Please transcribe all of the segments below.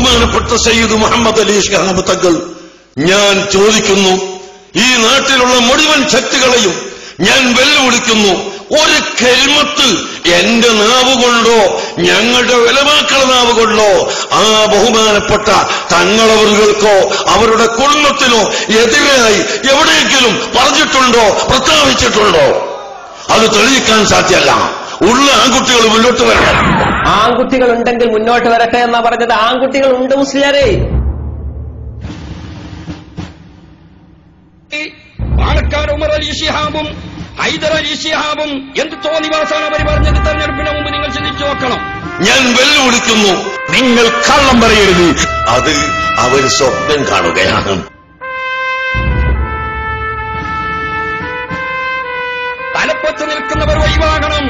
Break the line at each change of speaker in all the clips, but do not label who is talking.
ബഹുമാനപ്പെട്ട സയ്യിദ് മുഹമ്മദ് അലി ശിഹാബ് തങ്ങൾ, ഞാൻ ചോദിക്കുന്നു, ഈ നാട്ടിലുള്ള മുഴുവൻ ശക്തികളെയും ഞാൻ വെല്ലുവിളിക്കുന്നു, ഒരു കെൽമത്ത് എന്റെ നാവ് കൊണ്ടോ ഞങ്ങളുടെ ഉലമാക്കളുടെ നാവ് കൊണ്ടോ ആ ബഹുമാനപ്പെട്ട തങ്ങളവർകൾക്കോ അവരുടെ കുടുംബത്തിനോ എതിരായി എവിടെയെങ്കിലും പറഞ്ഞിട്ടുണ്ടോ, പ്രസ്താവിച്ചിട്ടുണ്ടോ? അത് തെളിയിക്കാൻ സാധ്യമല്ല. ഉള്ള ആൺകുട്ടികൾ മുന്നോട്ട് വരട്ടെ.
ആൺകുട്ടികൾ ഉണ്ടെങ്കിൽ മുന്നോട്ട് വരട്ടെ എന്നാ പറഞ്ഞത്. ആൺകുട്ടികൾ ഉണ്ട് മുസ്ലിയാരെ.
പാലക്കാട് ഉമർ അലി ശിഹാബും ഹൈദർ അലി ശിഹാബും എന്ത് തോന്നിവാസാണ് അവർ പറഞ്ഞത്? തെരഞ്ഞെടുപ്പിന് മുമ്പ് നിങ്ങൾ ചിന്തിച്ചു നോക്കണം.
ഞാൻ വെല്ലുവിളിക്കുന്നു, നിങ്ങൾ കള്ളം പറയരുത്. അത് അവർ സ്വപ്നം കാണുകയാണ്.
തലപ്പത്ത് നിൽക്കുന്നവർ ഒഴിവാകണം,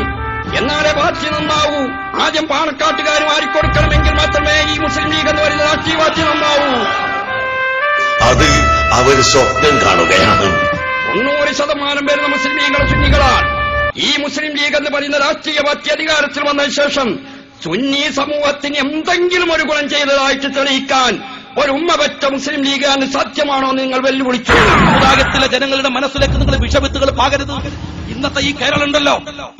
എന്നാലേ പാർട്ടി നന്നാവൂ. ആദ്യം പാണക്കാട്ടുകാർ മാറിക്കൊടുക്കണമെങ്കിൽ മാത്രമേ ഈ മുസ്ലിം ലീഗ് എന്ന് പറയുന്ന രാഷ്ട്രീയ പാർട്ടി നന്നാവൂ.
അത് അവർ സ്വപ്നം കാണുകയാണ്.
90% വരുന്ന മുസ്ലിം ലീഗുകൾ സുന്നികളാണ്. ഈ മുസ്ലിം ലീഗ് എന്ന് പറയുന്ന രാഷ്ട്രീയ പാർട്ടി അധികാരത്തിൽ വന്നതിന് ശേഷം സുന്നി സമൂഹത്തിന് എന്തെങ്കിലും ഒരു ഗുണം ചെയ്തതായിട്ട് തെളിയിക്കാൻ ഒരു ഉമ്മപറ്റ മുസ്ലിം ലീഗാണ് സാധ്യമാണോ നിങ്ങൾ വെല്ലുവിളിച്ചു?
സമുദായത്തിലെ ജനങ്ങളുടെ മനസ്സിലേക്ക് നിങ്ങൾ വിഷവിത്തുകൾ പാകരുത്. ഇന്നത്തെ ഈ കേരളം ഉണ്ടല്ലോ,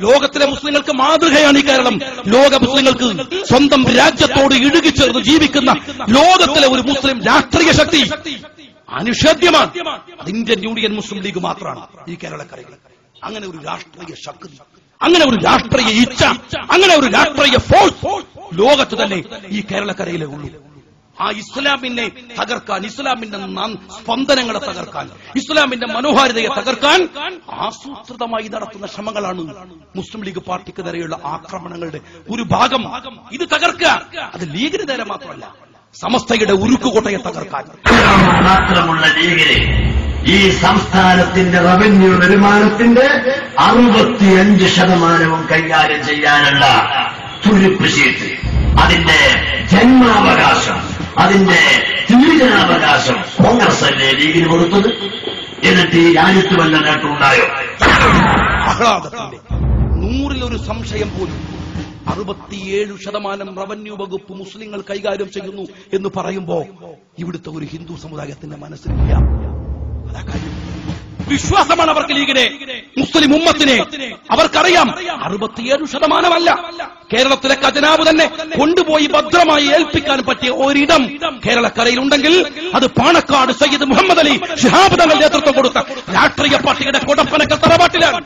ലോകത്തിലെ മുസ്ലിങ്ങൾക്ക് മാതൃകയാണ് ഈ കേരളം. ലോക മുസ്ലിങ്ങൾക്ക് സ്വന്തം രാജ്യത്തോട് ഇഴുകിച്ചേർന്ന് ജീവിക്കുന്ന ലോകത്തിലെ ഒരു മുസ്ലിം രാഷ്ട്രീയ ശക്തി അനിഷേധ്യമാണ്. അത് ഇന്ത്യൻ യൂണിയൻ മുസ്ലിം ലീഗ് മാത്രമാണ് ഈ കേരളക്കരയിൽ. അങ്ങനെ ഒരു രാഷ്ട്രീയ ശക്തി, അങ്ങനെ ഒരു രാഷ്ട്രീയ ഇച്ഛ, അങ്ങനെ ഒരു രാഷ്ട്രീയ ഫോഴ്സ് ലോകത്ത് തന്നെ ഈ കേരളക്കരയിലേ ഉള്ളൂ. ആ ഇസ്ലാമിനെ തകർക്കാൻ, ഇസ്ലാമിന്റെ സ്പന്ദനങ്ങളെ തകർക്കാൻ, ഇസ്ലാമിന്റെ മനോഹാരിതയെ തകർക്കാൻ ആസൂത്രിതമായി നടത്തുന്ന ശ്രമങ്ങളാണ് മുസ്ലിം ലീഗ് പാർട്ടിക്ക് നേരെയുള്ള ആക്രമണങ്ങളുടെ ഒരു ഭാഗം. ഇത് തകർക്കുക, അത് ലീഗിന് നേരെ മാത്രമല്ല, സമസ്തയുടെ ഉരുക്കുകോട്ടയെ തകർക്കാൻ.
മാത്രമുള്ള ലീഗിനെ ഈ സംസ്ഥാനത്തിന്റെ റവന്യൂ വരുമാനത്തിന്റെ 65% കൈകാര്യം ചെയ്യാനുള്ള തുലിപ്പ് ശേഷി, അതിന്റെ ജന്മാവകാശം, അതിന്റെ തീരുമാനാവകാശം കോൺഗ്രസ് അല്ലേ ലീഗിന് കൊടുത്തത്? എന്നിട്ട് ഈ രാജ്യത്ത് വല്ല നേട്ടമുണ്ടായോ?
ആഹ്ലാദത്തിന്റെ 100-ൽ സംശയം പോലും 67% റവന്യൂ വകുപ്പ് മുസ്ലിങ്ങൾ കൈകാര്യം ചെയ്യുന്നു എന്ന് പറയുമ്പോ ഇവിടുത്തെ ഒരു ഹിന്ദു സമുദായത്തിന്റെ മനസ്സിലില്ല. അതാ കാര്യം. വിശ്വാസമാണ് അവർക്ക് ലീഗിനെ, മുസ്ലിം ഉമ്മത്തിനെ. അവർക്കറിയാം 67% കേരളത്തിലെ ഖജനാവ് തന്നെ കൊണ്ടുപോയി ഭദ്രമായി ഏൽപ്പിക്കാൻ പറ്റിയ ഒരിടം കേരളക്കരയിലുണ്ടെങ്കിൽ അത് പാണക്കാട് സയ്യിദ് മുഹമ്മദ് അലി ശിഹാബ് തങ്ങൾ നേതൃത്വം കൊടുത്ത രാഷ്ട്രീയ പാർട്ടിയുടെ കൊടപ്പനക്കൽ തറവാട്ടിലാണ്.